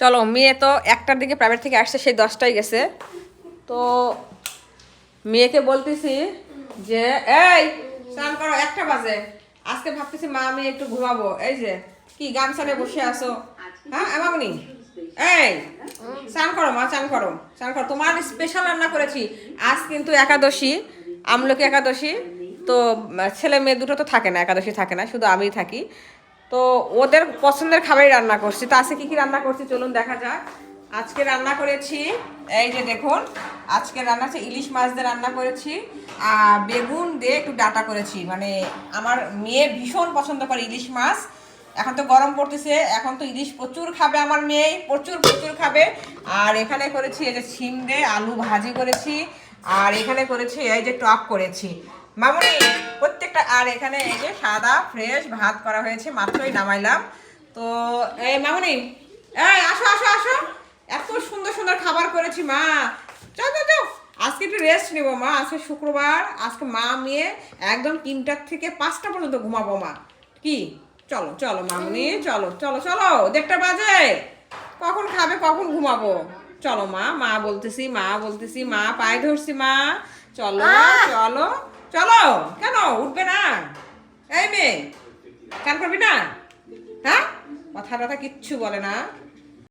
চলো, মেয়ে তো 1টার দিকে প্রাইভেট থেকে আসছে, সেই 10টায় গেছে। তো মেয়েকে বলতেছি যে এই স্নান করো, 1টা বাজে। আজকে ভাবতেছি মা আমি একটু ঘুমাবো। এই যে কি গামছা নিয়ে বসে আছো, হ্যাঁ এমামনি? এই স্নান করো মা, স্নান করো, স্নান করো। তোমার স্পেশাল রান্না করেছি আজ, কিন্তু একাদশী, আমলকি একাদশী। তো ছেলে মেয়ে দুটো তো থাকে না, একাদশী থাকে না, শুধু আমিই থাকি। তো ওদের পছন্দের খাবারই রান্না করছি। তো আজকে কি কি রান্না করছি চলুন দেখা যাক। আজকে রান্না করেছি, এই যে দেখুন, আজকে রান্না হচ্ছে ইলিশ মাছ দিয়ে রান্না করেছি, আর বেগুন দিয়ে একটু ডাটা করেছি। মানে আমার মেয়ে ভীষণ পছন্দ করে ইলিশ মাছ। এখন তো গরম পড়তেছে, এখন তো ইলিশ প্রচুর খাবে আমার মেয়ে, প্রচুর প্রচুর খাবে। আর এখানে করেছি এই যে শিম দিয়ে আলু ভাজি করেছি, আর এখানে করেছি এই যে টক করেছি মামুনি প্রত্যেকটা। আর এখানে এই যে সাদা ফ্রেশ ভাত করা হয়েছে, মাত্রই নামাইলাম। তো এই মামুনি, এই আসো আসো আসো, এত সুন্দর সুন্দর খাবার করেছি মা। চল চল চল, আজকে একটু রেস্ট নেবো মা, আজকে শুক্রবার, আজকে মা মেয়ে একদম 3টা থেকে 5টা পর্যন্ত ঘুমাবো মা। কি চলো চলো মামুনি, চলো চলো চলো, 1:30 বাজে, কখন খাবে কখন ঘুমাবো। চলো মা, মা বলতেছি, মা বলতেছি, মা পায়ে ধরছি মা, চলো চলো চলো। কেন উঠবে না? এই মেয়ে, কান করবি না? হ্যাঁ, কথা টথা কিচ্ছু বলে না।